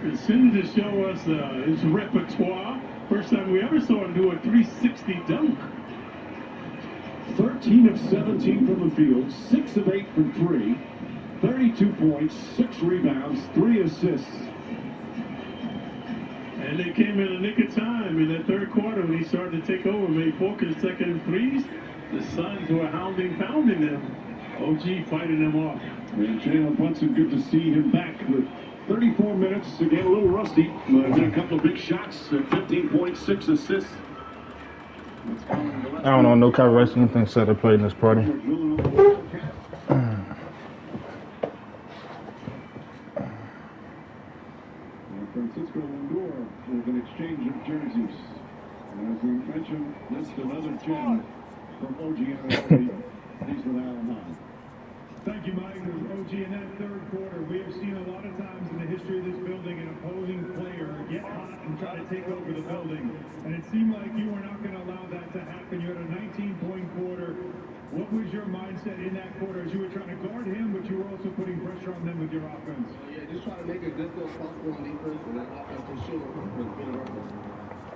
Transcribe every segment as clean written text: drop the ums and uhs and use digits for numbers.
Continued to show us his repertoire. First time we ever saw him do a 360 dunk. 13 of 17 from the field, 6 of 8 from 3, 32 points, 6 rebounds, 3 assists. And they came in a nick of time in the third quarter when he started to take over, made 4 consecutive threes. The Suns were pounding them. OG fighting them off. And Jalen Brunson, good to see him back with 34 minutes. Again, a little rusty, but a couple of big shots, 15.6 assists. I don't know, no copyrights, anything said I played in this party. Francisco Lindor with an exchange of jerseys. And as we mentioned, this is another gem from OG and he's with Alan. Thank you, Mike. OG, in that third quarter, we have seen a lot of times in the history of this building an opposing player get hot and try to take over the building. And it seemed like you were not going to allow that to happen. You had a 19-point quarter. What was your mindset in that quarter as you were trying to guard him, but you were also putting pressure on them with your offense? Yeah, just trying to make it difficult possible on defense, and that offense was shooting was being worked.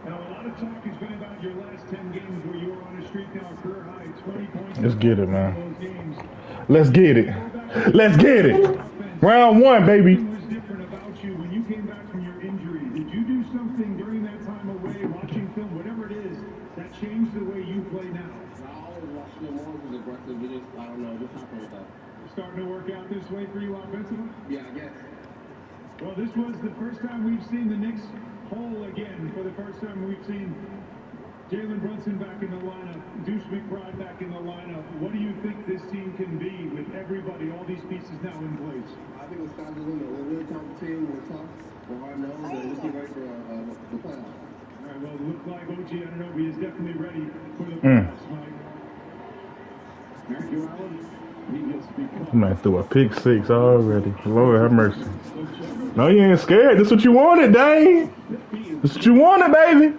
Now, a lot of talk has been about your last 10 games where you were on a streak now, career high, 20 points. Let's get it, man. Let's get it. Let's get it. Round one, baby. What was different about you when you came back from your injury? Did you do something during that time away, watching film, whatever it is, that changed the way you play now? I always watched him more, was aggressive, but just, I don't know, just happened with that. Starting to work out this way for you offensively? Yeah, I guess. Well, this was the first time we've seen the Knicks whole again. For the first time we've seen Jalen Brunson back in the lineup, Deuce McBride back in the lineup. What do you think this team can be with everybody, all these pieces now in place? I think the sky's the limit. We're a really talented team. We're tough. We're hard-nosed, and just get ready for the playoffs. All right, well, it looks like OG Anunoby is definitely ready for the playoffs, Mike. Matthew Allen, he just becomes... Man threw a pick 6 already. Lord have mercy. No, you ain't scared. This what you wanted, Dane. This what you wanted, baby.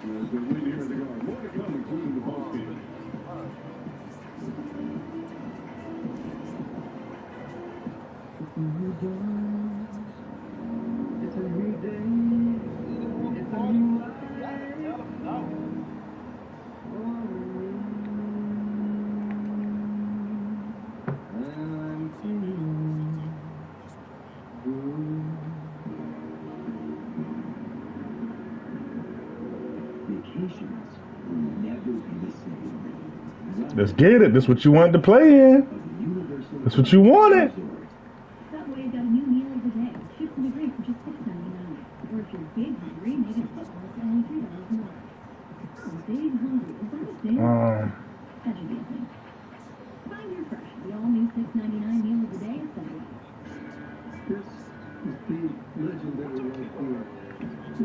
Let's get it. This what you wanted to play in. That's what you wanted. Subway got a new meal of the day. Chips and a drink for just $6.99. Or if you're big hungry, maybe football is only $3 more. Big hungry. Is that a thing? That should be a thing. Find your fresh. The all-new $6.99 meal of the day at Subway. This is the legendary right here.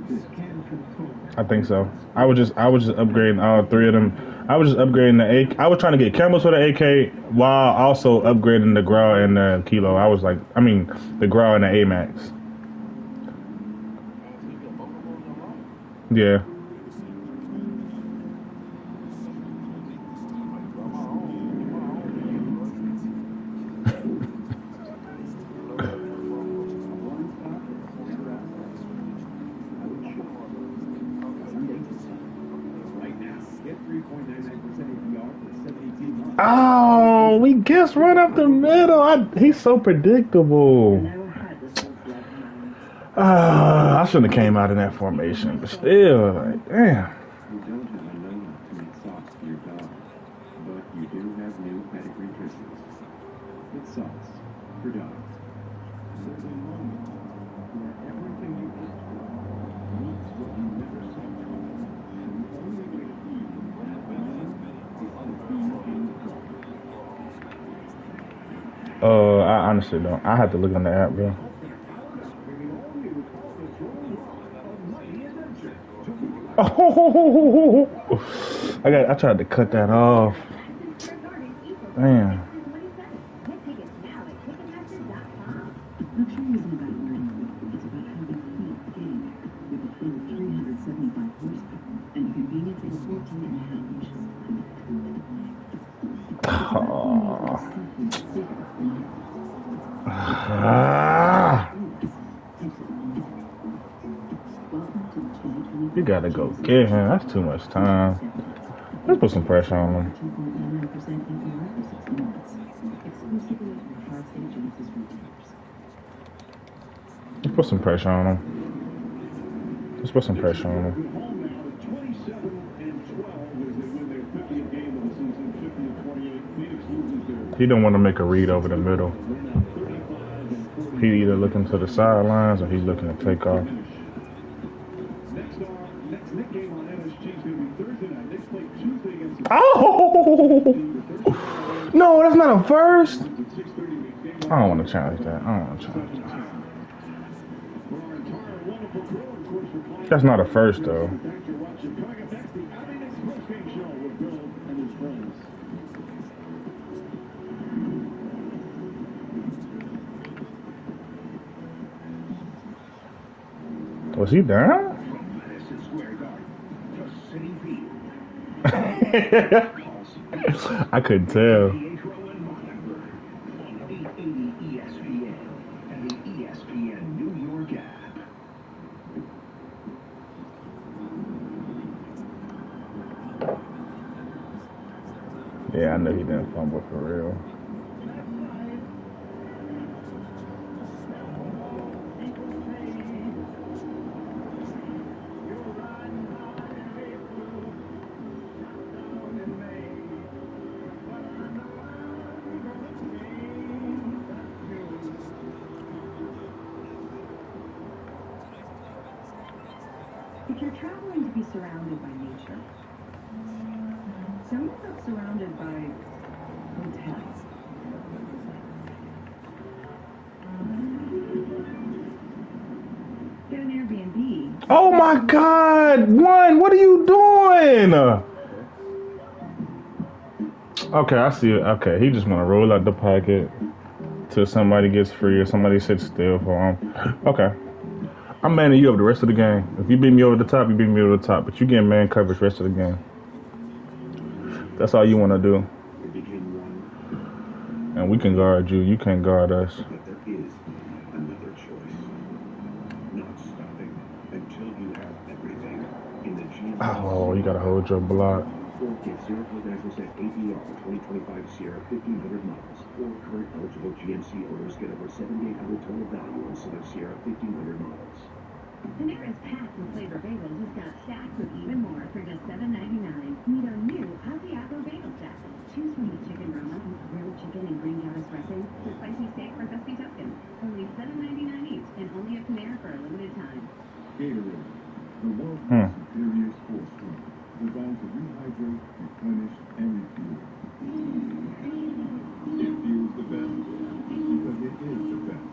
This can control. I think so. I was just upgrading all 3 of them. I was just upgrading the AK. I was trying to get cameras for the AK while also upgrading the Grau and the Kilo. I was like, the Grau and the AMAX. Yeah. Oh, we guessed right up the middle. He's so predictable. I shouldn't have came out in that formation, but still, like, damn. You don't have enough to make socks for your dog, but you do have new pedigree triscuits. It's socks for dogs. There's a moment where everything you ask for meets what you never saw coming. And the only way to be that balance is to be in the car. I honestly don't. I have to look on the app, bro. Oh, I tried to cut that off. Damn. Luxury isn't about wearing it. It's about having complete game with a full 375 horsepower and the convenience of a 14.5 inches. You gotta go get him. That's too much time. Let's put some pressure on him. Let's put some pressure on him. Let's put some pressure on him. He don't want to make a read over the middle. He either looking to the sidelines or he's looking to take off. Oh! No, that's not a first. I don't want to challenge that. I don't want to challenge that. That's not a first, though. Was he down? I couldn't tell. Yeah, I know he didn't fumble for real. If you're traveling to be surrounded by nature, don't end up surrounded by hotels. Get an Airbnb. Oh my God! What are you doing? Okay, I see it. Okay, he just want to roll out the pocket till somebody gets free or somebody sits still for him. Okay. I'm manning you up the rest of the game. If you beat me over the top, you beat me over the top. But you get man coverage the rest of the game. That's all you want to do. And we can guard you. You can't guard us. But there is another choice. Not stopping until you have everything in the GMC. Oh, you got to hold your block. Ford gets 0.9% APR for 2025 Sierra 1500 models. Or current eligible GMC owners get over $7,800 total value on select Sierra 1500 models. Panera's packed with flavor bagels just got stacked with even more for just $7.99. Meet our new Asiago bagel stack. Choose from the chicken roma, grilled chicken and green goddess dressing, the spicy steak or crispy token. Only $7.99 each, and only at Panera for a limited time. Gatorade, the world's superior sports drink, designed to rehydrate, replenish, and refuel. It feels the best because it is the best.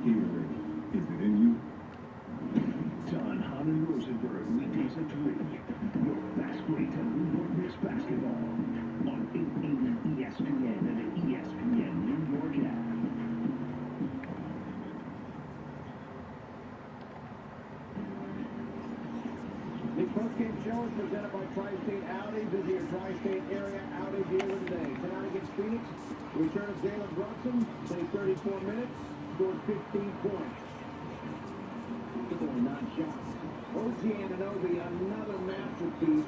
Gatorade, is it in you? John Holland Rosenberg, weekdays at 3. Your fast break to Newport Knicks basketball on 880 ESPN and the ESPN New York app. The post-game show is presented by Tri-State Audi. Visit your Tri-State area Audi dealer today. Tonight against Phoenix, return of Jalen Brunson, played 34 minutes, scored 15 points. Only 9 shots. OG Anunoby, another masterpiece.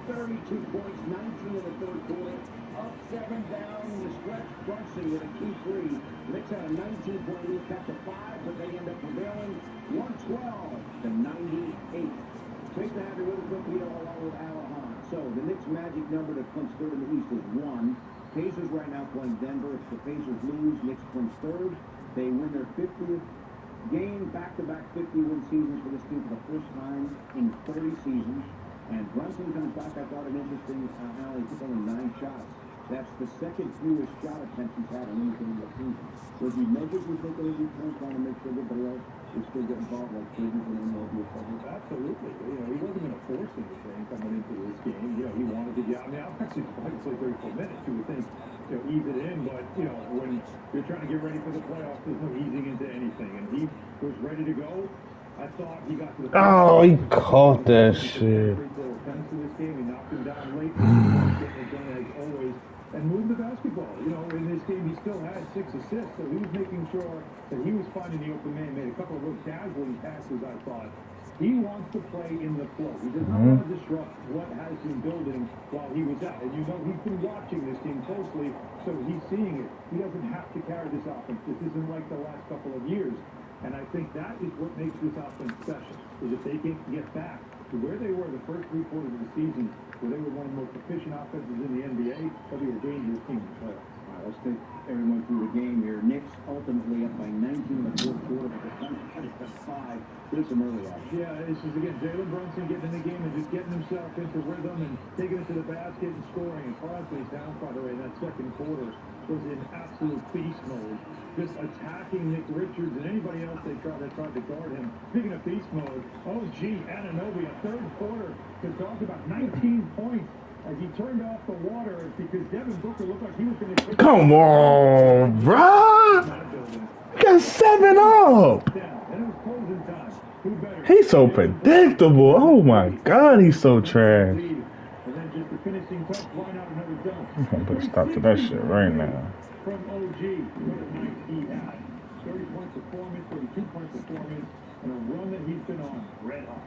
32 points, 19 in the third quarter. Up 7 down in the stretch. Brunson with a key 3. Knicks had a 19-point lead, cut to 5, but they end up prevailing 112 to 98. Great to have you with us, Rapido, along with Alahan. So, the Knicks' magic number to clinch third in the East is 1. Pacers right now playing Denver. If the Pacers lose, Knicks clinch third. They win their 50th game, back-to-back 50-win seasons for this team for the first time in 30 seasons. And Brunson comes back. I thought it interesting how he took only 9 shots. That's the second fewest shot attempts he's had in anything in the season. Was he measured, you think, every time, trying to make sure everybody else is still getting involved, like Davies and MLB? Absolutely. You know, he wasn't going to force anything coming into this game. You know, he wanted to get. I mean, obviously, play 34 minutes. You would think, you know, ease it in, but you know, when you're trying to get ready for the playoffs, there's no easing into anything. And he was ready to go. I thought he got to the. Oh, he caught that shit. He knocked him down late. Getting it done as always. and move the basketball. You know, in this game, he still had 6 assists, so he was making sure that he was finding the open man. Made a couple of real dazzling passes, I thought. He wants to play in the flow. He does not want to disrupt what has been building while he was out. And you know he's been watching this team closely, so he's seeing it. He doesn't have to carry this offense. This isn't like the last couple of years. And I think that is what makes this offense special, is if they can get back to where they were the first 3 quarters of the season, where they were one of the most efficient offenses in the NBA, they'll be a dangerous team to play. All right, let's take everyone through the game here. Knicks ultimately up by 19 in the fourth quarter, but they're trying to cut it to 5. There's some early action. Yeah, this is, again, Jalen Brunson getting in the game and just getting himself into rhythm and taking it to the basket and scoring. And Carl Anthony Towns, by the way, in that second quarter was in absolute beast mode, just attacking Nick Richards and anybody else that tried to guard him. Speaking of beast mode, OG Anunoby, a third quarter to talk about 19 points. As he turned off the water because Devin Booker looked like he was going to... Come on, bro. You got 7 up. And it was closing time. Who better? He's so predictable. Oh, my God. He's so trash. And then just the finishing touch, line out another dunk. I'm going to put a stop to that shit right now. From OG, what a night he had. 30-point performance, 32-point performance, and a run that he's been on red hot.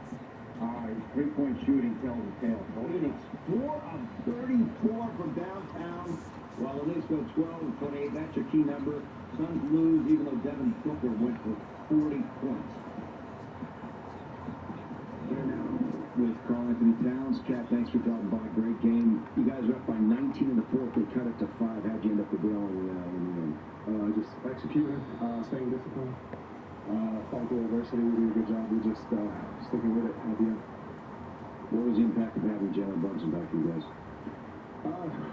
Three-point shooting tells the tale. Phoenix 4 of 34 from downtown, while the Knicks go 12 of 28. That's your key number. Suns lose, even though Devin Booker went for 40 points. Here now with Carl Anthony Towns. Cat, thanks for dropping by. Great game. You guys are up by 19 in the fourth. They cut it to 5. How'd you end up the deal in the end? Just executing, staying disciplined, fight through adversity. We do a good job. We just sticking with it at the end. What was the impact of having Jalen Brunson back for you guys?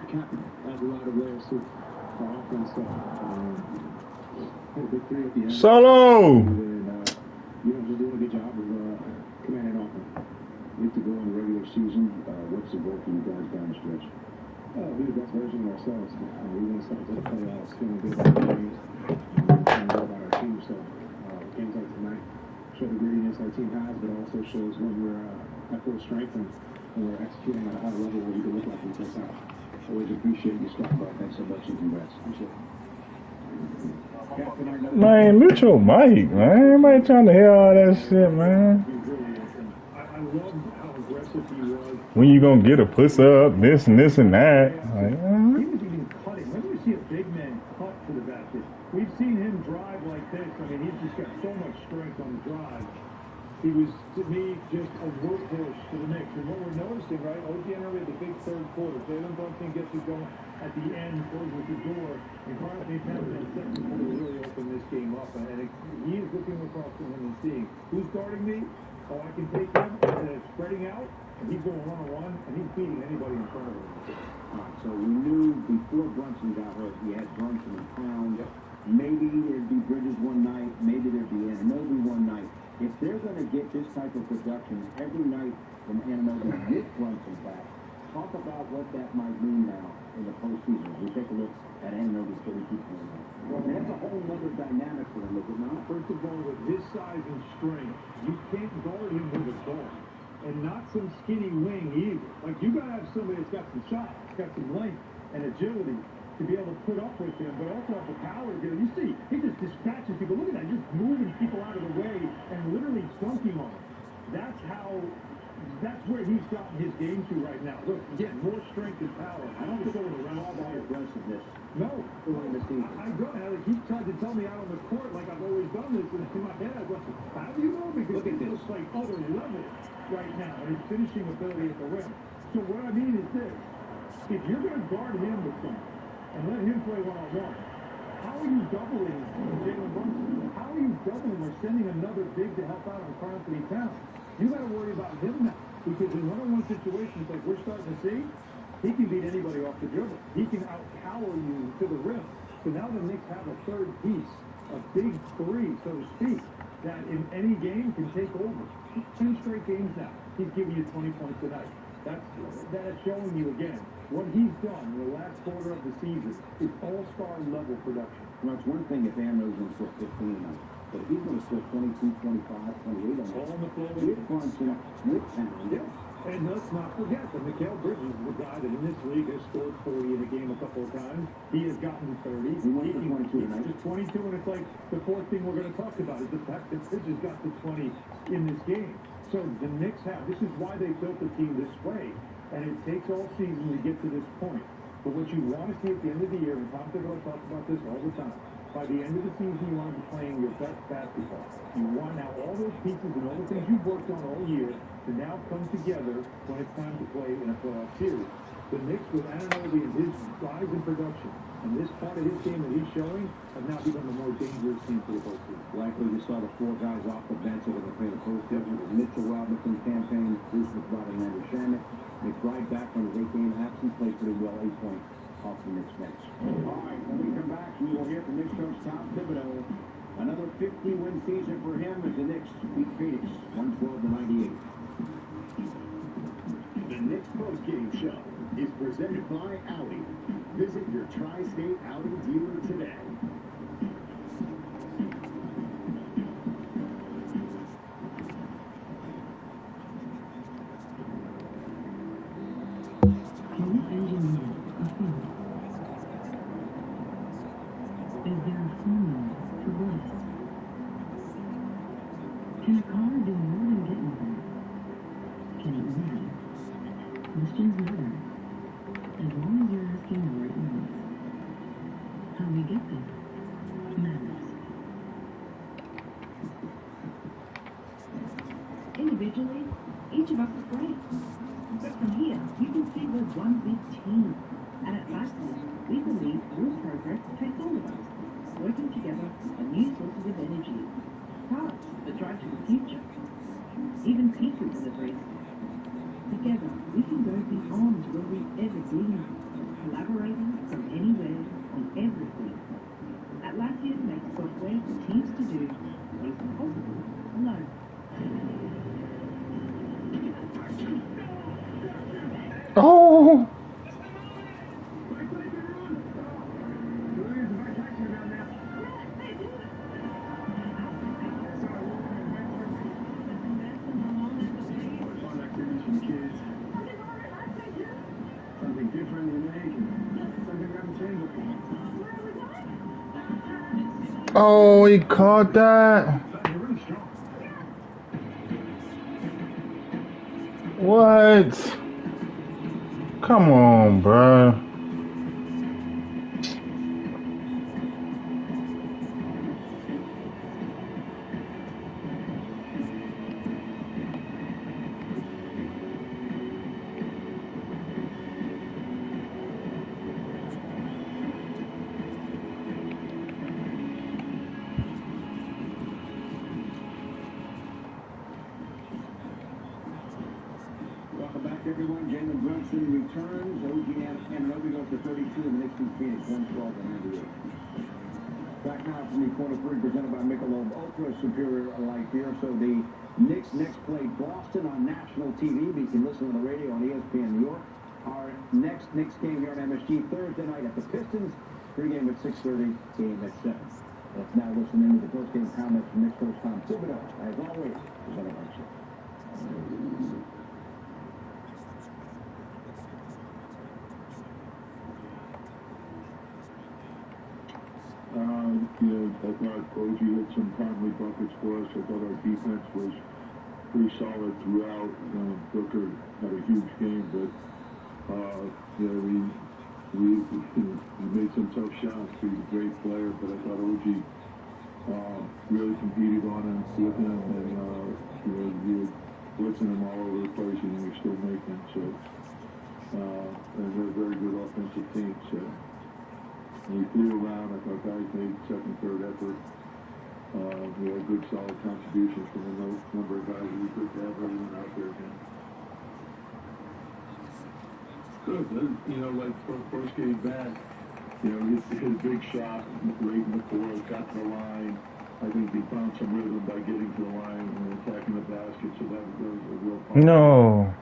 Captain adds a lot of layers to our offense. Had a big 3 at the end. Solo! And then, just doing a good job of commanding offense. Need to go in the regular season. What's the goal for you guys down the stretch? Be the best version of ourselves. We want to start to the playoffs, feeling good about the games, and good about our team. So games like tonight show the grittiness our team has, but also shows when we're at full strength and we're executing at a high level where we can look like we play out. Always appreciate you stopping by. Thanks so much and congrats. Appreciate it. Man, mute your mic, man. Everybody trying to hear all that shit, man. I love how aggressive he was. When you gonna get a puss up, this and this and that? Like, He was even cutting. When do you see a big man cut to the basket? We've seen him drive like this. I mean, he's just got so much strength on the drive. He was, to me, just a workhorse to the Knicks. And what we're noticing, right, OG Anunoby had the big third quarter. Jalen Brunson gets it going at the end, closes the door. And Carl Anthony Towns in that second quarter really opened this game up. And he is looking across from him and seeing, who's guarding me? Oh, I can take him. And it's spreading out. And he's going one-on-one. And he's beating anybody in front of him. All right, so we knew before Brunson got hurt, we had Brunson and Towns. Maybe there'd be Bridges one night. Maybe there'd be Anunoby one night. If they're going to get this type of production every night from Anunoby with Brunson back, talk about what that might mean now in the postseason. We take a look at Anunoby's 32 points. Well, that's a whole other dynamic for them, is it not? First of all, with his size and strength, you can't guard him with a guard. And not some skinny wing either. Like, you got to have somebody that's got some shots, got some length and agility to be able to put up with him, but also have the power to get him. You see, he just dispatches people. Look at that, just moving people out of the way and literally dunking on them. That's where he's gotten his game to right now. Look, again, more strength and power. I don't show it around all that aggressiveness. No. During the season. I don't. He tried to tell me out on the court like I've always done this, and in my head I go, how do you know? Because look at this. Looks like other level right now, and his finishing ability at the rim. So what I mean is this. If you're going to guard him with something, and let him play one-on-one, how are you doubling Jalen Brunson? How are you doubling or sending another big to help out on Carl Anthony Towns? You got to worry about him now. Because in one-on-one situations like we're starting to see, he can beat anybody off the dribble. He can out-power you to the rim. So now the Knicks have a third piece, a big 3, so to speak, that in any game can take over. 10 straight games now. He's giving you 20 points a night. That's showing you again. What he's done in the last quarter of the season is all-star level production. Well, it's one thing if Anunoby's going to score 15 a night, but if he's going to score 22, 25, 28 a night, All on the floor with Brunson, with Towns, And let's not forget that Mikal Bridges is the guy that in this league has scored 40 in a game a couple of times. He has gotten 30. He went for 22 tonight. Just 22, and it's like the fourth thing we're going to talk about is the fact that Bridges got to 20 in this game. So the Knicks this is why they built the team this way. And it takes all season to get to this point. But what you want to see at the end of the year, and Tom Thibodeau talks about this all the time, by the end of the season, you want to be playing your best basketball. You want now all those pieces and all the things you've worked on all year to now come together when it's time to play in a playoff series. The Knicks with Anunoby and his rise in production and this part of his game that he's showing have now become the more dangerous team for the postseason. Likely we saw the four guys off the bench that are going to play the postseason. It was Mitchell Robinson campaign, Bruce McBride, and Andrew Shamet. McBride back from his 8-game absence, played pretty well, 8 points off the Knicks bench. All right, when we come back, we will hear from Knicks coach Tom Thibodeau. Another 50-win season for him as the Knicks beat Phoenix 112-98. The Knicks postgame show is presented by Audi. Visit your tri-state Audi dealer today. Can you engineer a phone? Is there a formula for bliss? Can a car do more than get you there? Can it really? Questions matter. As long as you're asking the right ones. How we get there matters. Individually, each of us is great. But from here, you can see we're one big team. And at Blackpool, we believe real progress takes all of us, working together on new sources of energy, products that drive to the future, even pizza deliveries. Together, we can go beyond where we've ever been, collaborating from anywhere on everything. Atlassian makes software for teams to do what is impossible alone. Oh. Something different in the nation. Something unchangable. Oh, he caught that. What? Come on, bruh. Welcome back, everyone. Jalen Brunson returns. OG Anunoby goes to 32, and the Knicks beat Phoenix 112-98. Back now from the corner three, presented by Michelob Ultra Superior Light Beer. So the Knicks next play Boston on national TV, but you can listen on the radio on ESPN New York. Our next Knicks game here on MSG Thursday night at the Pistons. Pregame at 6:30, game at 7. Let's now listen into the postgame comments from Knicks coach Tom Thibodeau. As always, presented by Chip. I thought OG hit some timely buckets for us. I thought our defense was pretty solid throughout. Booker had a huge game, but we made some tough shots. He's a great player, but I thought OG really competed on him with him, and we were blitzing him all over the place, and we were still making. So, and they're a very good offensive team. So. We flew around. I thought guys made second, third effort. We had good, solid contributions from a number of guys. We could have everyone out there again. Good. Like first game back, he hit a big shot late in the fourth, got to the line. I think he found some rhythm by getting to the line and attacking the basket, so that was a real positive. No.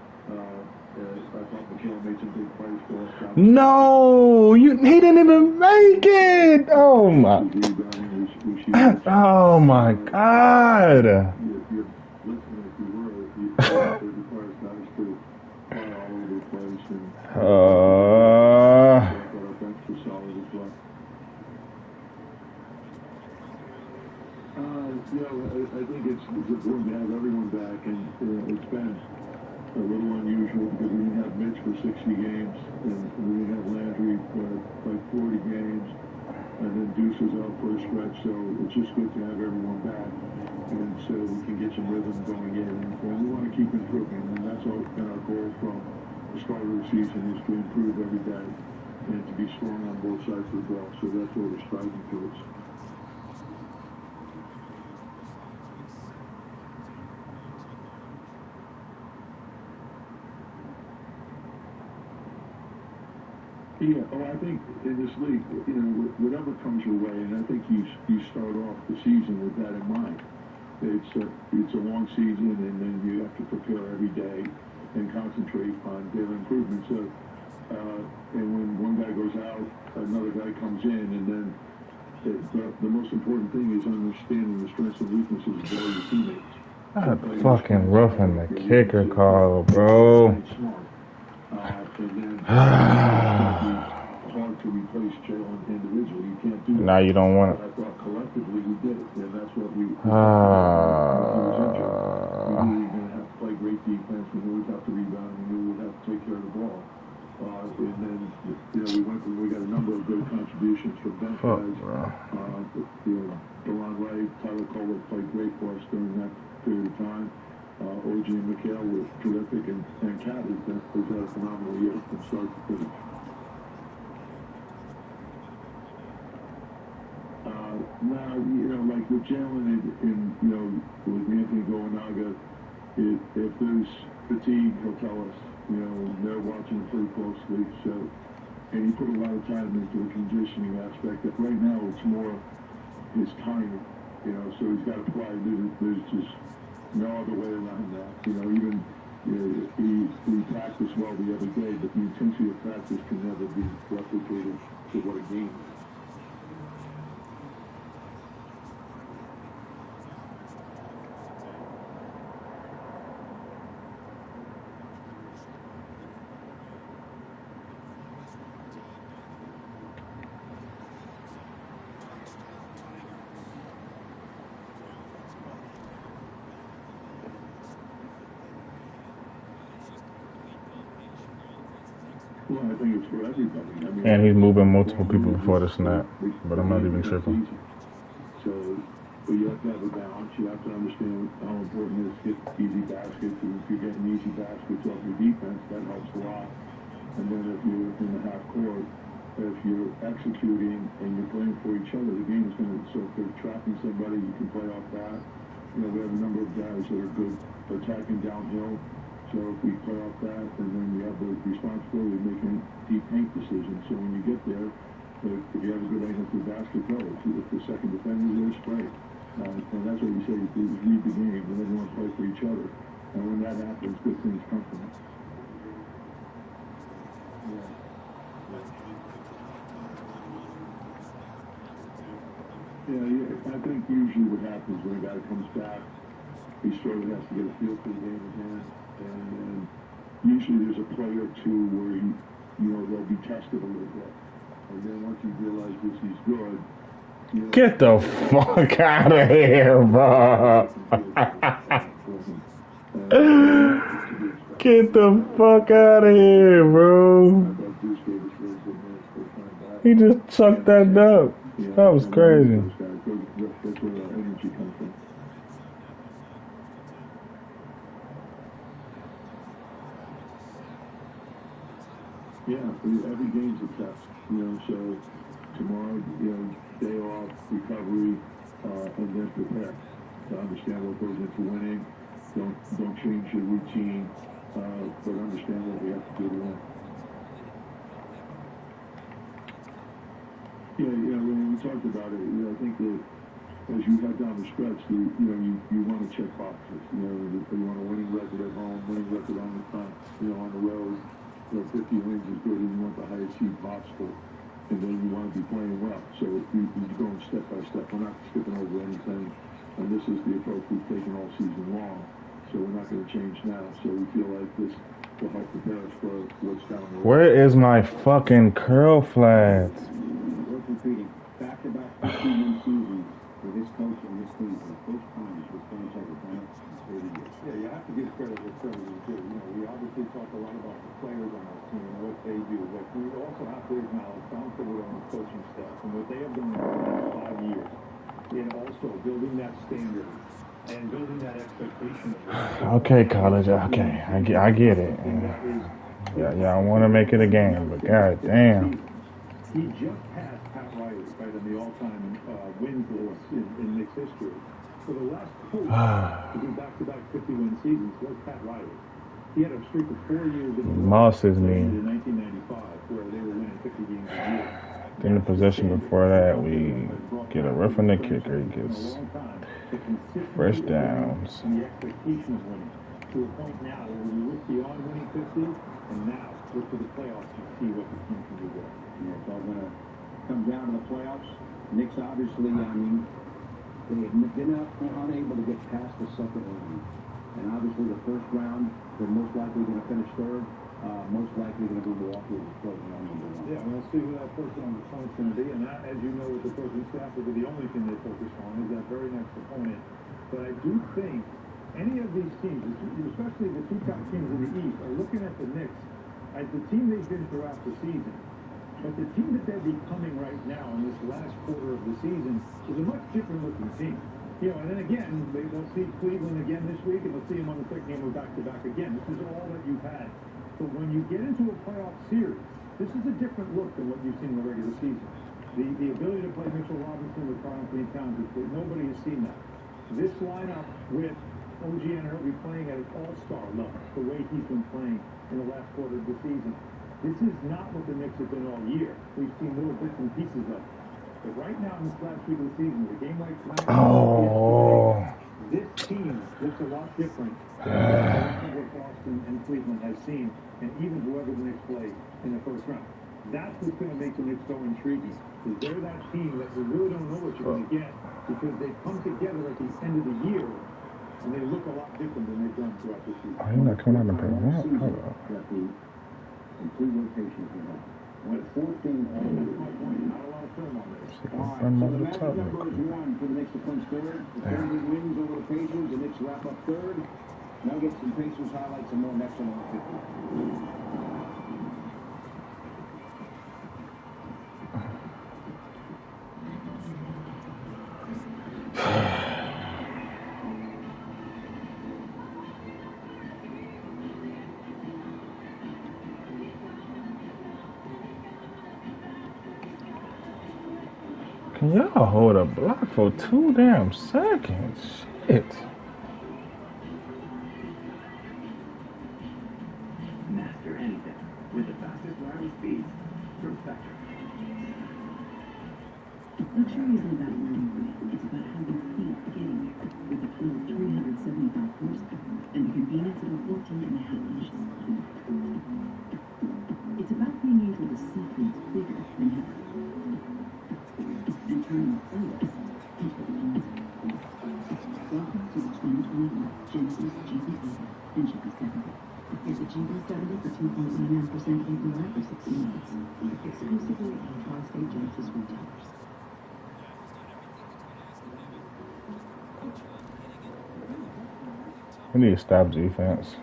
I thought McHale made some big plays for us. No, he didn't even make it. Oh my. Oh my God. If you're listening, if you were, it requires guys to But our bench was solid as well. I think it's important to have everyone back, and it's been a little unusual because we didn't have Mitch for 60 games, and we didn't have Landry for like 40 games, and then Deuce was out for a stretch, so it's just good to have everyone back, and so we can get some rhythm going in, and we want to keep improving, and that's all been our goal from the start of the season, is to improve every day, and to be strong on both sides of the ball, so that's what we're striving towards. Yeah, I think in this league, whatever comes your way, and I think you start off the season with that in mind. It's a long season, and then you have to prepare every day and concentrate on daily improvements. And when one guy goes out, another guy comes in, and then the most important thing is understanding the strengths and weaknesses of all your teammates. That fucking roughing the kicker call, bro. Hard to replace Jalen individually. You can't do that. Now you don't want it. I thought collectively we did it, and that's what we knew we were going to have to play great defense. We knew we'd have to rebound. We knew we'd have to take care of the ball. And then we got a number of good contributions from bench guys. Delon Wright, Tyler Colwick played great for us during that period of time. OG and Mikhail were terrific, and Cat has had a phenomenal year from start to finish. Now, like with Jalen and with Anthony Goenaga, if there's fatigue, he'll tell us. They're watching pretty closely, so, and he put a lot of time into the conditioning aspect. But right now, it's more his timing, so he's got to play. There's just no other way around that. Even he practiced well the other day, but the intensity of practice can never be replicated to what a game is. Well, I think it's for everybody. And he's moving multiple people before the snap, but I'm not even tripping. So, but you have to have a balance. You have to understand how important it is to get easy baskets. And if you're getting easy baskets off your defense, that helps a lot. And then if you're in the half court, if you're executing and you're playing for each other, the game is going to. So if they're trapping somebody, you can play off that. We have a number of guys that are good attacking downhill. So if we play off that, and then you have the responsibility of making deep paint decisions. So when you get there, if you have a good angle to the basket, go. If the second defender is there, spray. And that's what we say, is read the game, and everyone play for each other. And when that happens, good things come from it. Yeah, I think usually what happens when a guy comes back, he sort of has to get a feel for the game again. And usually there's a play or two where they'll be tested a little bit, and then once he realizes he's good, get the fuck out of here, bro. Get the fuck out of here, bro. He just chucked that up. That was crazy. That's where our energy comes from. Yeah, every game's a test, so tomorrow, day off, recovery, and then prepare to understand what goes into winning. Don't change your routine, but understand what we have to do to win. Yeah, when we talked about it, I think that as you head down the stretch, you want to check boxes. You want a winning record at home, winning record on the road. 50 wins is good, and you want the highest seed possible, and then you want to be playing well. So you go step by step. We're not skipping over anything, and this is the approach we've taken all season long. So we're not going to change now. So we feel like this to help prepare us for what's down the road. Where is my fucking curl flats? We're competing back-to-back 15-win seasons with this coach and this team for the first time this franchise has done it in 30 years. Yeah, you have to give credit where credit is due. You know, we obviously talk a lot about the players on our team and what they do, but we also have to acknowledge Tom Thibodeau and the coaching staff and what they have done in the last 5 years in also building that standard and building that expectation. Okay, college. Okay, I get it. Yeah, I want to make it a game, but god damn. He just passed Pat Riley, right, in the all-time wins list in Knicks history. For the last coach to do back-to-back 50-win seasons was Pat Riley. He had a streak of 4 years in a row. Moss is me. In 1995, where they were winning 50 games a year. In the possession before that, we get a rough on the kicker. He gets first downs. And the expectation of winning to a point now where we look beyond winning 50 and now look to the playoffs and see what the team can do there. Yeah, it's all going to come down to the playoffs. Knicks, obviously, I mean, they've been unable to get past the second round. And obviously, the first round, they're most likely going to finish third. Most likely going to be Milwaukee as floating on number one. Yeah, we'll see who that first round opponent's going to be. And that, as you know, with the coaching staff, will be the only thing they focus on is that very next opponent. But I do think any of these teams, especially the two top teams in the East, are looking at the Knicks as the team they've been throughout the season. But the team that they're becoming right now in this last quarter of the season is a much different looking team. You know, and then again, they'll see Cleveland again this week, and they'll see them on the second game of back-to-back again. This is all that you've had. But when you get into a playoff series, this is a different look than what you've seen in the regular season. The ability to play Mitchell Robinson with Karl-Anthony Towns, nobody has seen that. This lineup with OG Anunoby playing at an all-star level, the way he's been playing in the last quarter of the season, this is not what the Knicks have been all year. We've seen little bits and pieces of it. But right now in this last week of the season, with a game like tonight, this team looks a lot different than what Boston and Cleveland has seen, and even whoever the Knicks play in the first round. That's what's going to make the Knicks so intriguing, because they're that team that you really don't know what you're going to get, because they come together at the end of the year, and they look a lot different than they've done throughout the season. I'm not coming out and playing that. Hold up. Complete rotation for them. Went 14 all the way. Not a lot of film on this. All right, so the magic number is 1 for the Knicks to clinch third. The Thursday wins over the Pacers. The Knicks wrap up third. Nuggets and Pacers highlights and more next on 50. Can y'all hold a block for 2 damn seconds? Shit. Master anything with the fastest wireless speeds from Spectrum. Luxury isn't about where you win, it's about how you feel getting there. With a full 375 horsepower and the convenience of a 14.5-inch line. It's about being able to see things bigger than ever. And turning the playlist into a concert. Welcome to the 2021 Genesis GV80 and GV70. Here's a GV70 for 2.99% APR for 60 months. Exclusively on Tri-State Genesis retailers. We need to stop defense.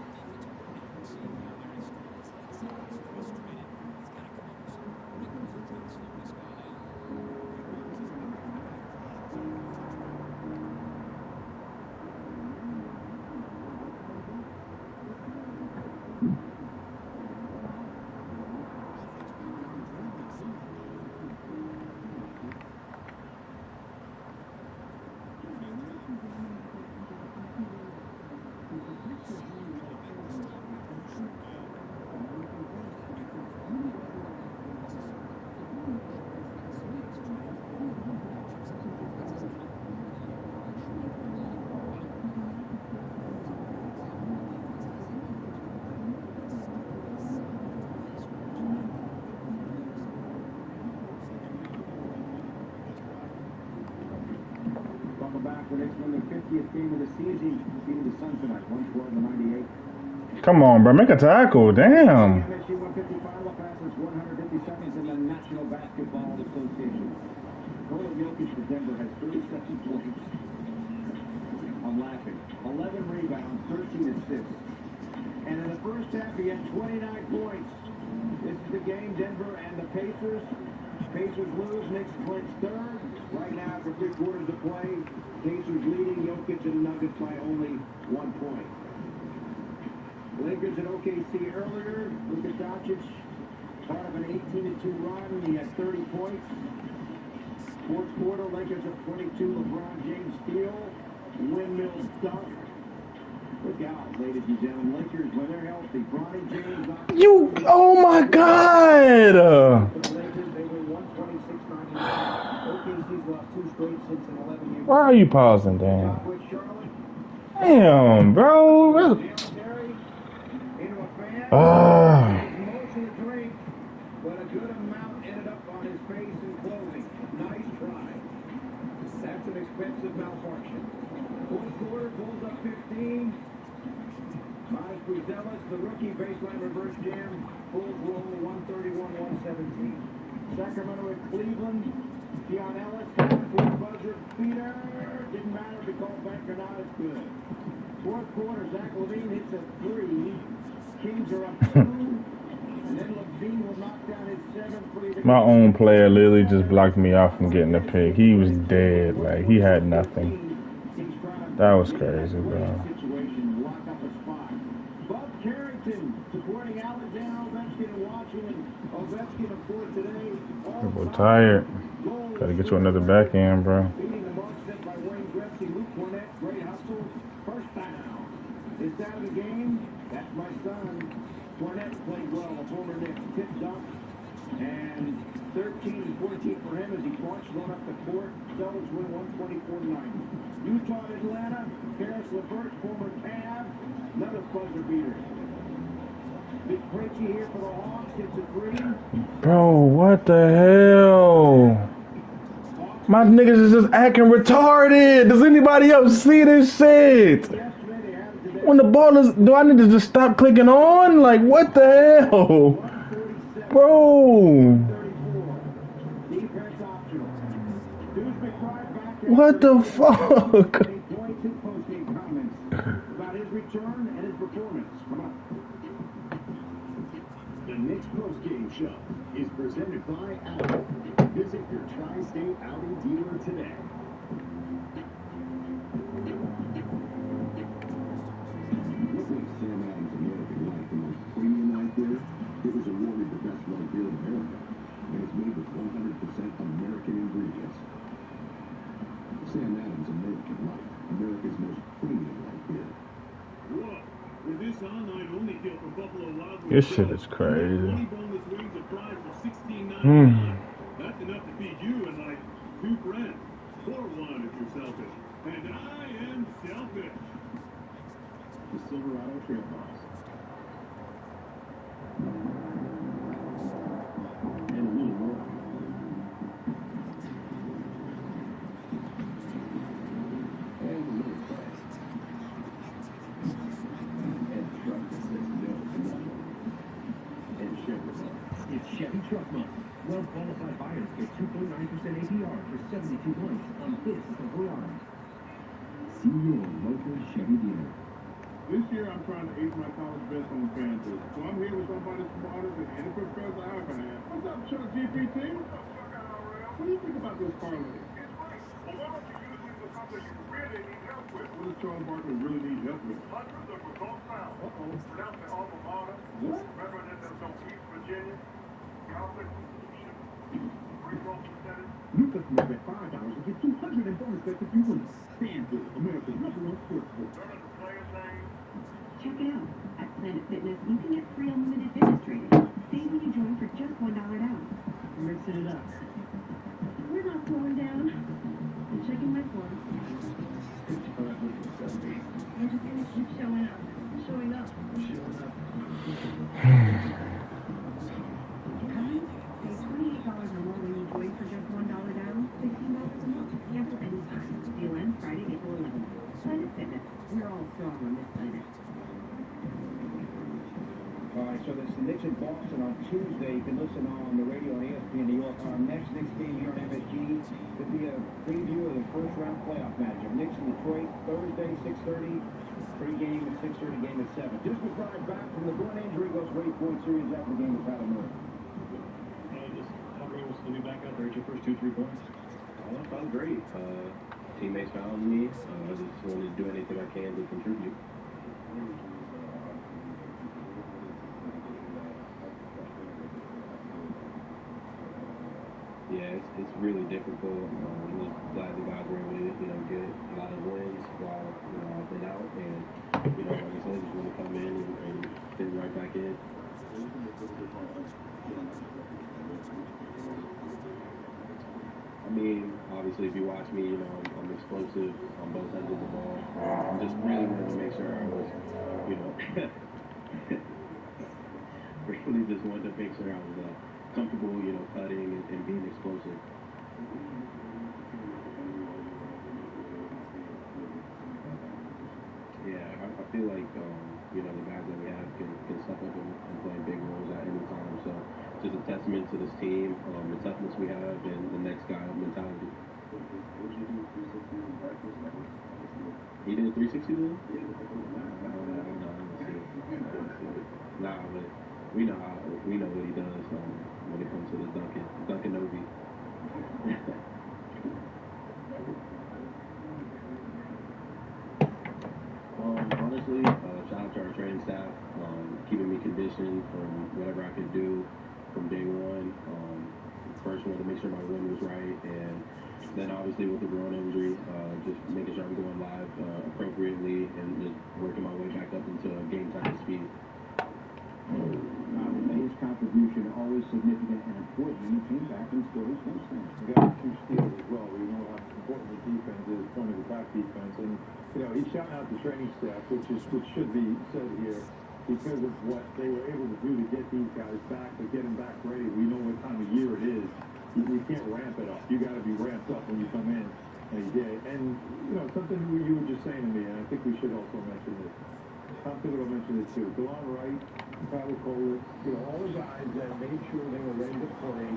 The Knicks win their 50th game of the season, beating the Suns tonight, 112-98. Come on, bro. Make a tackle. Damn. MSU 150 final passes 150 seconds in the National Basketball Association. Nikola Jokic for Denver has 37 points. I'm laughing. 11 rebounds, 13 assists. And in the first half, he had 29 points. This is the game, Denver and the Pacers. Pacers lose, Knicks clinch third. Right now, for 3 quarters of play, Pacers leading Jokic and Nuggets by only 1 point. Lakers at OKC earlier. Luka Doncic, part of an 18-2 run. He had 30 points. Fourth quarter, Lakers at 22. LeBron James steal. Windmill dunk. Look out, ladies and gentlemen. Lakers, when they're healthy. Bronny James. You, oh my God. For the Lakers, they win 126-99. OKC's lost 2 straight since an 11-game. Why are you pausing, Dan? Top with Charlotte. Damn, bro. Into a fan. Motion to drink, but a good amount ended up on his face and clothing. Nice try. That's an expensive malfunction. Fourth quarter, pulls up 15. Miles Bruzelis, the rookie, baseline reverse jam. Bulls roll 131-117. Sacramento at Cleveland. Keon Ellis, fourth buzzer beater. Didn't matter if he called back or not, it's good. Fourth quarter, Zach LaVine hits a 3. Kings are up 2. And then LaVine will knock down his 7th 3. My own player literally just blocked me off from getting the pick. He was dead. Like, he had nothing. That was crazy, bro. Situation, lock up a spot. Bob Carrington supporting Alexander Ovechkin and Washington. Ovechkin, of course, today. People tired. Gotta get you another backhand, bro. Beating the mark set by Wayne Gretzky, Luke Cornett, great hustle. First down. It's out of the game. That's my son. Cornett played well. A former Knicks tip dunk. And 13-14 for him as he marched one up the court. Celtics win 124-90. Utah at Atlanta. Karis LeVert, former Cav. Another buzzer beater. Big Krejci here for the Hawks. Hits a 3. Bro, what the hell? My niggas is just acting retarded. Does anybody else see this shit? When the ball is, do I need to just stop clicking on? Like, what the hell? Bro. What the fuck? About his return and his performance. Come on. The Knicks post-game show is presented by Audi. Visit your Tri-State Audi dealer today. What makes Sam Adams American Light the most premium light beer? It was awarded the best light beer in America, and it's made with 100% American ingredients. Sam Adams American Light, America's most premium light beer. Whoa. With this online only deal from Buffalo Wild Wings, This shit is crazy. 20 boneless wings of fries for $16.99. That's enough to feed you and like 2 friends. Or 1 if you're selfish. And I am selfish. The Silverado Trailbox. And a little more. And a little class. And truck that says no to nothing. And Chevrolet. It's Chevy Truck Month. Well-qualified buyers get 2.9% APR for 72 months on this Silverado. See your local Chevy dealer. This year, I'm trying to ace my college bets on FanDuel. So I'm here with somebody smarter than any professor I ever had. What's up, Chuck GPT? What do you think about this parlay? It's right. But why don't you use it for something you really need help with? What does Charles Barkley really need help with? Hundreds of results found. Pronounce the alma mater. What? Representatives of East Virginia. Conflict. Free throw percentage. New customers bet $5 and get $200 in bonus bets if you win. FanDuel, America's #1 sportsbook. Learn the player's name. Check it out. At Planet Fitness, you can get free unlimited fitness training. Save when you join for just $1 down. Mixing it up. We're not slowing down. I'm checking my form. I'm just gonna keep showing up. Showing up. Save $28 or more when you join for just $1 down. $16 a month. Cancel anytime. Deal ends Friday, April 11th. Planet Fitness. We're all strong on this planet. So that's the Knicks in Boston on Tuesday. You can listen on the radio on ESPN New York. Our next Knicks game here on MSG could be a preview of the first-round playoff matchup. Knicks in Detroit, Thursday, 6:30. Pre-game at 6:30, game at 7. Just a drive back from the groin injury, goes for 8-point series after the game with Tyler Miller. Just how great was it to be back out there at your first 2-3 points? Oh, it felt great. Teammates found me. I just wanted to do anything I can to contribute. Yeah, it's really difficult. I'm just glad the guys were able to, get a lot of wins while, I've been out. And, like I said, just want to come in and fit right back in. I mean, obviously, if you watch me, I'm explosive on both ends of the ball. I just really wanted to make sure I was, really just wanted to make sure I was comfortable, cutting and being explosive. Yeah, I feel like, the guys that we have can step up and play big roles at any time. So just a testament to this team, the toughness we have, and the next guy mentality. He did 360 then? Nah, but we know what he does when it comes to the Duncan Obi. Honestly, shout out to our training staff, keeping me conditioned from whatever I could do from day one. First, wanted to make sure my wind was right, and then obviously with the groin injury, just making sure I'm going live appropriately and just working my way back up into game time speed. His contribution always significant and important. He came back and scored his touchdown. He got 2 steals as well. We know how important the defense is, point of attack defense. And, he's shouting out the training staff, which should be said here, because of what they were able to do to get these guys back, to get them back ready. We know what time of year it is. You can't ramp it up. You got to be ramped up when you come in. And he did. And, something you were just saying to me, and I think we should also mention this. Tom Thibodeau mentioned it too. DeLon Wright, Tyler Cole, all the guys that made sure they were ready to play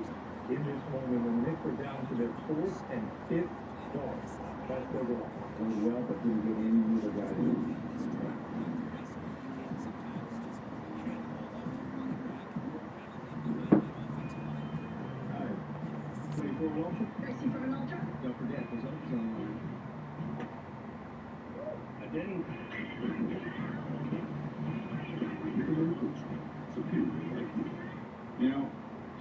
in this moment when the Knicks were down to their 4th and 5th starts. That's their goal. Well, but didn't get any of the guys in. Christopher Ultra. Don't forget, there's also a Denny.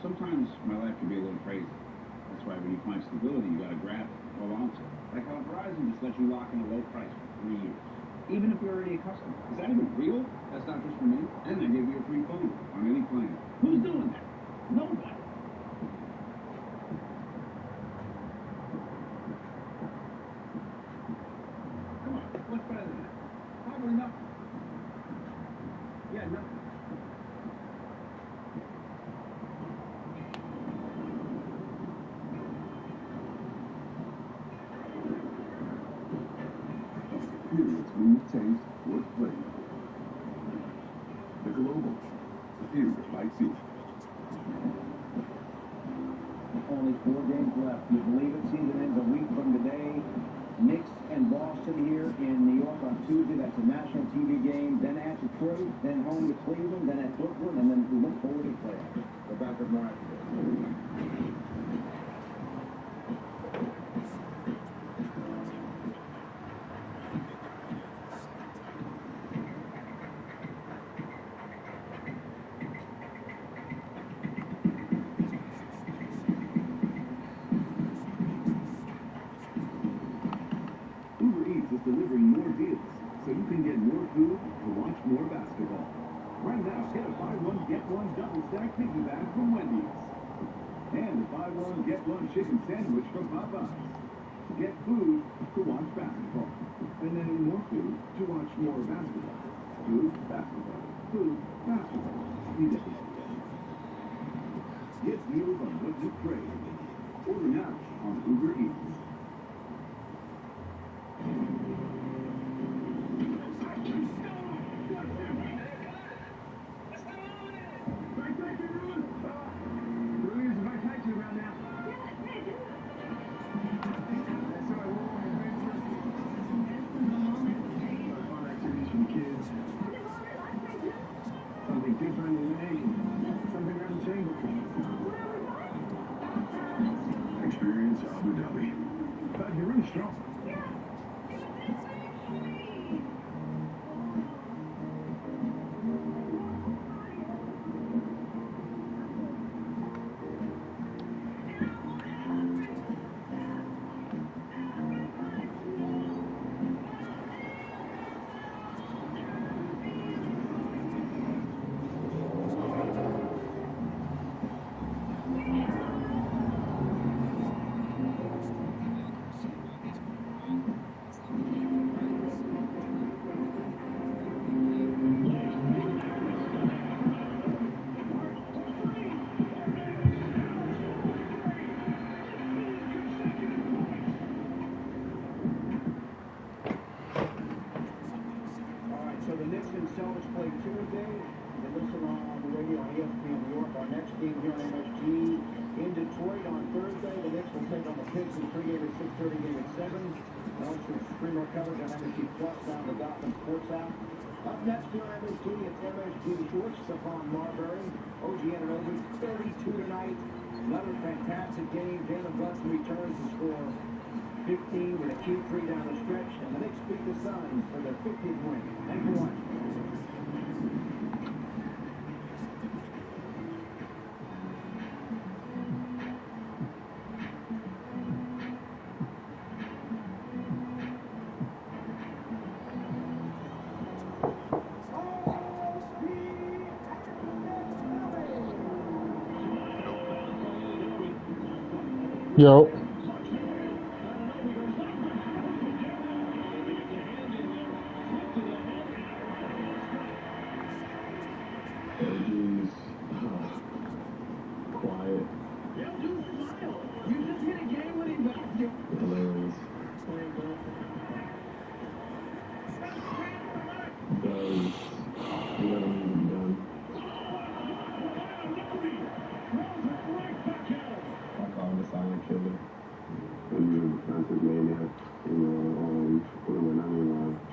Sometimes my life can be a little crazy. That's why when you find stability, you got to grab it, hold on to it. Like how Verizon just lets you lock in a low price for 3 years, even if you're already a customer. Is that even real? That's not just for me. And they give you a free phone on any plan. Who's doing that? Nobody. Come on, what's better than that? Probably nothing. Yeah, nothing. Experience smooth taste with flavor. The Global Superior Light Tea. Only 4 games left. You believe it? Season ends a week from today. Knicks and Boston here in New York on Tuesday. That's a national TV game. Then at Detroit. Then home to Cleveland. Then at Brooklyn. And then we look forward to playoffs. We're back with more after this. Is delivering more deals, so you can get more food to watch more basketball. Right now, get a buy one, get one double stack piggyback from Wendy's. And a buy one, get one chicken sandwich from Popeyes. Get food to watch basketball. And then more food to watch more basketball. Food, basketball. Food, basketball. Get deals on what you crave. Order now on Uber Eats. Bucks play Tuesday. You can listen on the radio on ESPN New York. Our next game here on MSG in Detroit on Thursday. The Knicks will take on the Pistons. Pregame at 6:30, game at 7. Also streamer coverage on MSG Plus down the Gotham Sports app. Up next here on MSG, it's MSG Shorts upon Marbury. OG Anunoby, 32 tonight. Another fantastic game. Jalen Brunson returns to score 15 with a key three down the stretch. And the Knicks beat the Suns for their 50th win. Thanks for watching. Yo. OG's quiet. Hilarious. Does let him even done. I call him a silent killer. He's a defensive maniac.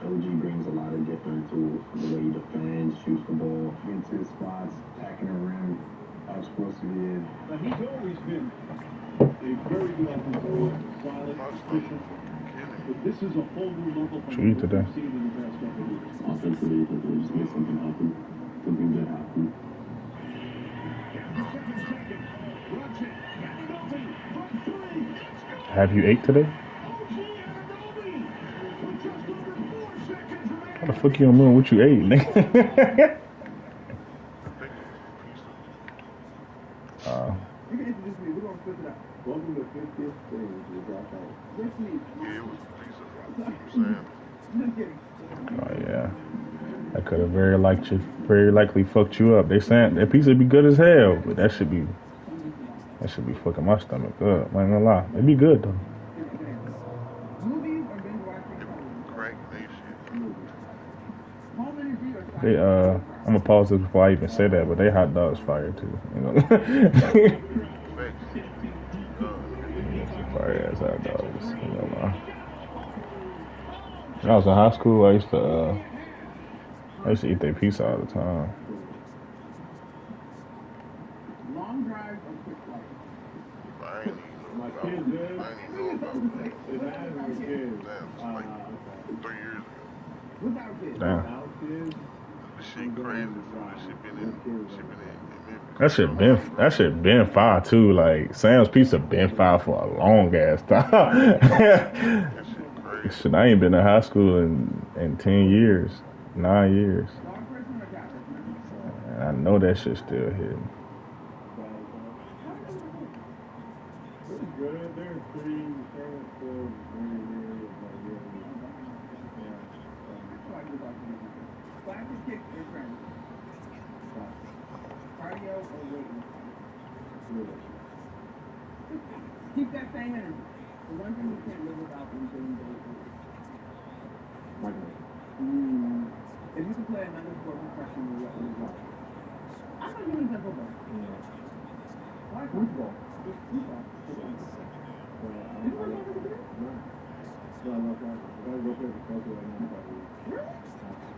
OG brings a lot of different tools. The way he defends, shoots the ball, gets his spots, attacking the rim, how explosive he is. But he's always been a very good offensive player, solid, efficient. But this is a whole new level from what we've seen in the past couple of years. Offensively, just make something happen. Something good happen. Have you ate today? How the fuck you don't remember what you ate, nigga? You can introduce me. We're going to flip it out. Welcome to 50th thing. We got that. With me. Yeah, it was pizza. I'm saying. Oh yeah, that could have very likely fucked you up. They saying that pizza be good as hell, but that should be fucking my stomach up. I ain't gonna lie, it'd be good though. Movies or binge watching? Crack nation. Home interview or They I'm gonna pause this before I even say that, but they hot dogs fire too. You know? Fire ass hot dogs. You know, when I was in high school, I used to eat their pizza all the time. long drive or quick flight? I ain't even My know kids, about man. I ain't even know about that. It has my kids. Damn, like 3 years ago. Without kids? Damn. Without kids. This shit crazy. This shit been in Memphis. That shit been fire too. Like Sam's Pizza been fire for a long ass time. That shit crazy. Shit, I ain't been to high school in 10 years, 9 years. Dog person or cat person? And I know that shit still hitting. Pretty good. They're pretty still very near. Classic kicks or trends? Cardio or weightlifting? Keep that same energy. The one thing you can't live without when doing weightlifting. If you could play another sport professionally, what would it be? I thought you would play football. Why football? Just football. You want to play football? No, I love that. I gotta go play for Chelsea right now. Really?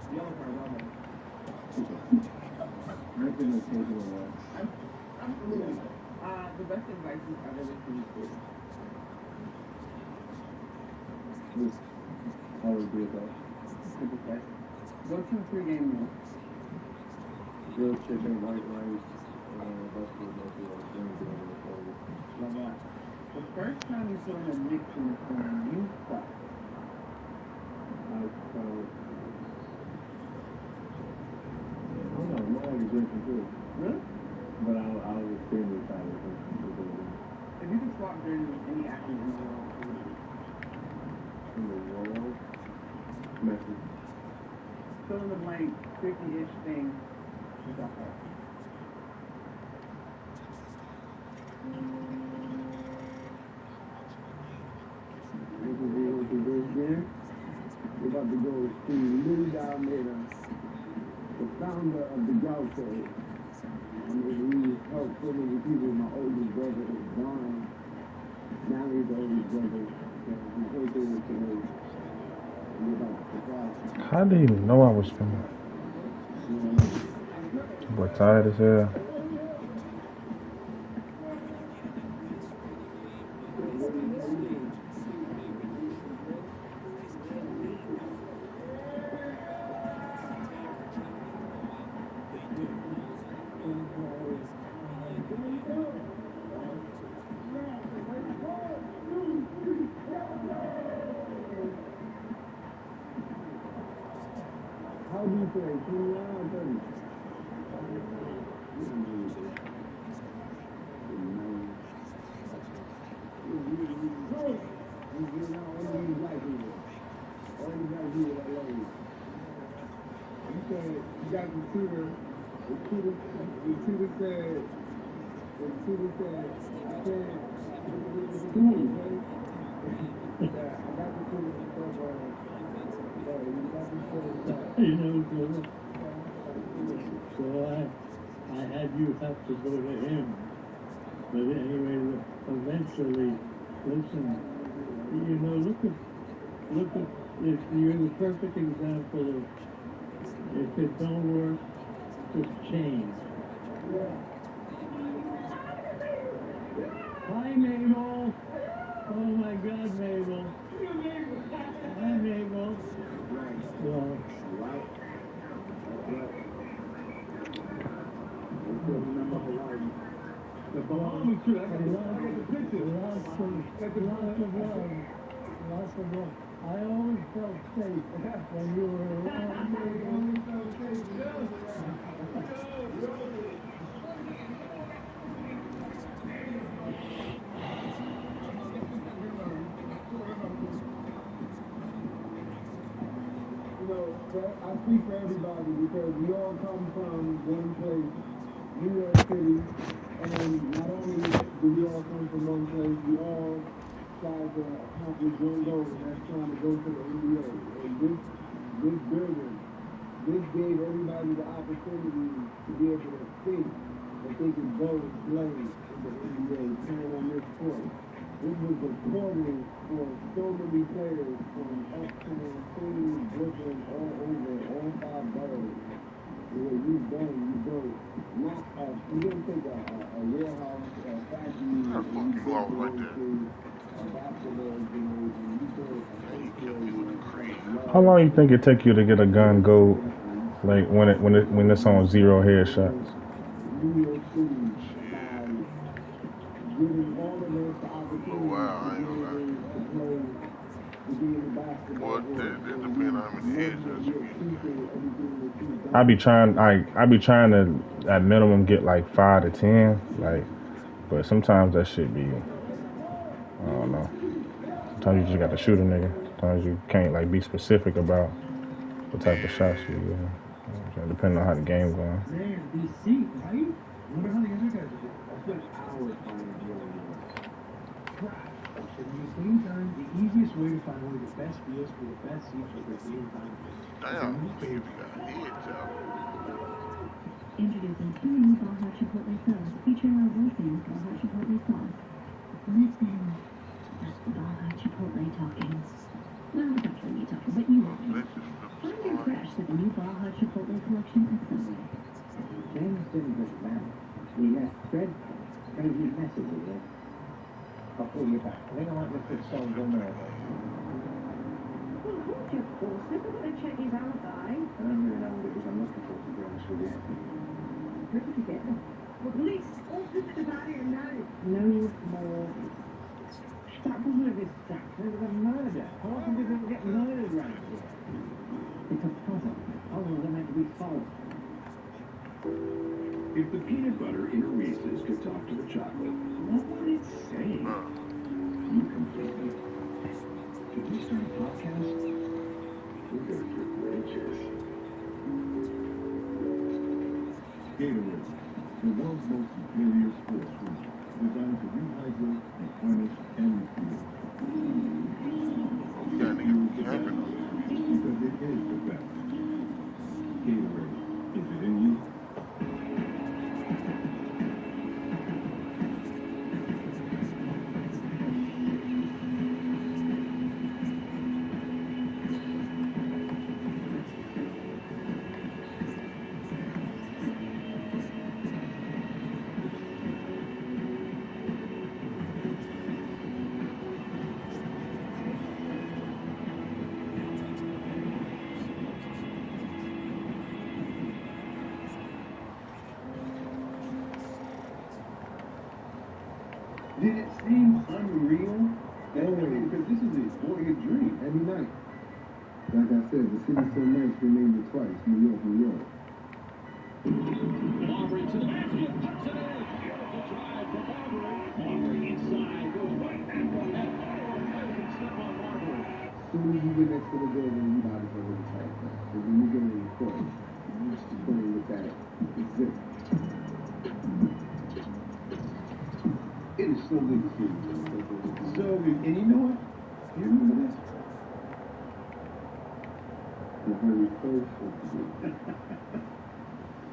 Yellow card, all that. Nothing is taking away. Absolutely. The best advice you've ever received is? Just always be a dog. Simple question. Go to a pregame meal. Grilled chicken, white rice, vegetables, green beans, Love that. The first time you saw a Knicks uniform, you felt? I felt... I don't know, more like a drinking too. Really? But I was extremely proud of it. If you could swap jerseys with any athlete in the world, who would it be? In the world, Messi. Fill in the blank, 50-ish thing. Who's that for? We're about to go to Louis Almeida, the founder of the Gaucho. I mean, he helped so many people. My oldest brother is gone. Now he's the oldest brother. So I'm grateful to him. How did he even know I was coming? Boy, tired as hell. How do you play? 29 or 30? You got the tutor. The tutor said, I can't. I got the tutor So I had you have to go to him. But anyway, eventually, listen, look at, if you're the perfect example of, if it don't work, just change. Hi, Mabel. Oh my God, Mabel. Hi, Mabel. Well, the Bahamas too. I got the picture. Lots of love. Lots of love. I always felt safe when you were around me. I speak for everybody because we all come from one place, New York City, and not only do we all come from one place, we all try to accomplish one goal, and that's trying to go to the NBA. And this building, this gave everybody the opportunity to be able to think that they can go and play in the NBA, playing on this court. This was the portal for so many players from uptown, Queens, Brooklyn, all over, all 5 boroughs. What you've done, you built not you didn't take a warehouse, a factory, How the fuck you go out like that? a basketball gymnasium. You built Man, he killed me with the cream. How long you think it take you to get a gun go, like when it's on 0 headshots? New York City by giving all of us the opportunity Oh wow, I to ain't be gonna lie. able to play, to be in the basketball Well, world. that depends on how many headshots you get. Appreciate everything that you've done. I be trying to at minimum get like 5 to 10, like, but sometimes that shit be, I don't know. Sometimes you just got to shoot a nigga. Sometimes you can't like be specific about what type of shots you get. Depending on how the game going. There's DC, right? Wonder how the other guys are doing. I spent hours finding deals in this. Crap. At the same time, the easiest way to find one of the best deals for the best seats for the same time. Damn, nigga, if you got a headshot. Introducing 2 new Baja Chipotle subs featuring our award-winning Baja Chipotle sauce. Listen, that's the Baja Chipotle talking. Well, it's actually me talking, but you won't. Let's just flip the Find your spot. fresh with the new Baja Chipotle collection at Subway. James didn't just vanish. He left dreadful, crazy messages there. I'll call you back. I think I might just put songs on there. Well, hold your horses. I've got to check his alibi. I don't really know what it is I'm looking for, to be honest with you. Put it together. Well, police, all this about it now. No more. That wasn't a distraction, it was a murder. How often do people get murdered around here? It's a puzzle. Puzzles are meant to be solved. If the peanut butter in a Reese's could talk to the chocolate, what would it say? You complete me. Did we start a podcast? We're gonna get riches. Gatorade, the world's most superior sports drink, designed to rehydrate, replenish, and refuel. Oh, we got niggas camping. Because it is the best. Gatorade is Did it seem unreal? Because this is a boyhood dream. Every night. Like I said, the city's so nice, we named it twice. New York, New York. Marbury to the basket, puts it in. Beautiful drive for Marbury. Marbury inside, goes right at the net. Oh, amazing step on Marbury. As soon as you get next to the building, you might as well attack that. But when you get in the court, you just playing with that zip. It is so good to see you. So good. And you know what? You remember this? The very first of the year.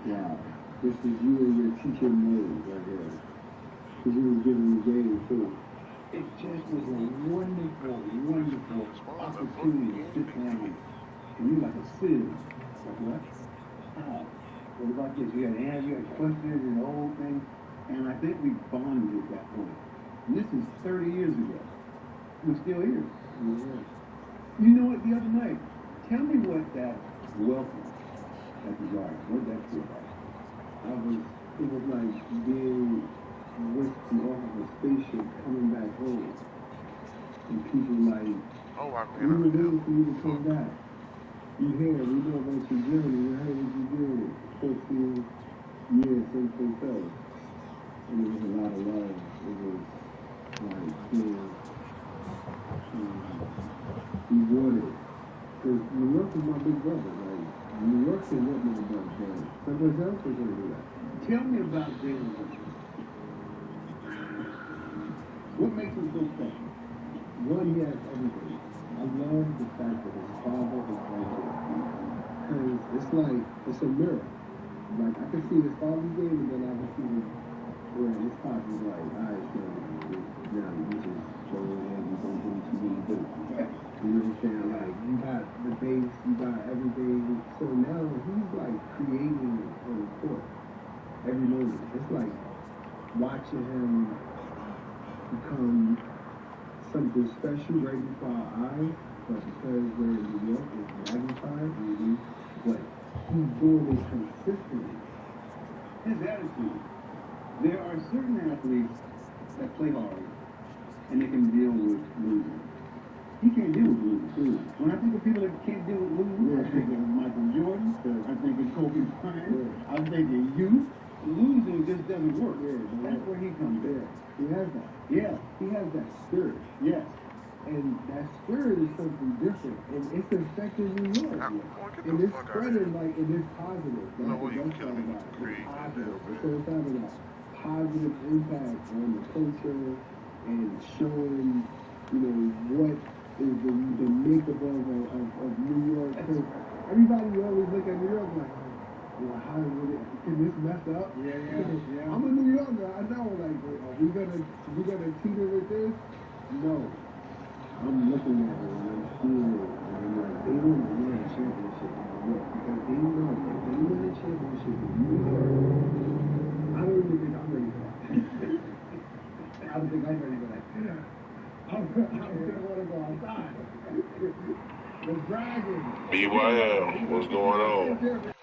Wow. This is you and your teacher mode right here. Because you were giving me game too. It just was a wonderful, wonderful opportunity to sit down. And you're like a sieve. Like what? How? What about this? You had answers, you had questions and the whole thing. And I think we bonded at that point. And this is 30 years ago. We're still here. Yeah. You know what, the other night, tell me what that welcome at the yard, what that feel like? It was like being whisked off of a spaceship coming back home. And people like, Oh, I we mean, were waiting for you to come back. You here, we know about your journey, we heard what you did. 14 years since they fell. And it was a lot of love. It was like being rewarded. Because New York is my big brother. Like, New York can what my brother does. Someone else is going to do that. Tell me about Jalen. What makes him so special? One, he has everything. I love the fact that his father is right there. Because it's like, it's a mirror. Like, I can see his father's game, and then I can see where his father's like, all right, so now you just go ahead and don't do what you need to do. You know what I'm saying? Like, you got the base, you got everything. So now he's like creating on the court every moment. It's like watching him become something special right before our eyes, but because we're in New York, it's magnified. But he's doing it consistently. His attitude. There are certain athletes that play hard and they can deal with losing. He can't deal with losing. When I think of people that can't deal with losing, I think of Michael Jordan, I think of Kobe Bryant, I think of you. Losing just doesn't work. That's where he comes in. He has that. Yeah. He has that spirit. Yes. And that spirit is something different. And it's affecting New York. And it's spreading like, and it's positive. No way you That's killing me about with the creed. positive. So it's having a positive impact on the culture and showing, you know, what is the makeup of New York. Because everybody always look at New York like, well, how can this mess up? Yeah. I'm a New Yorker. I know. Like, are we gonna teeter with this? No. I'm looking at it and I'm seeing it, and I'm like, they want to win a championship in New York because they know if they win a championship in New York, I don't even think I'm ready for that. I don't think I'm ready for that. I'm gonna want to go outside. The Dragons. BYL, what's going on?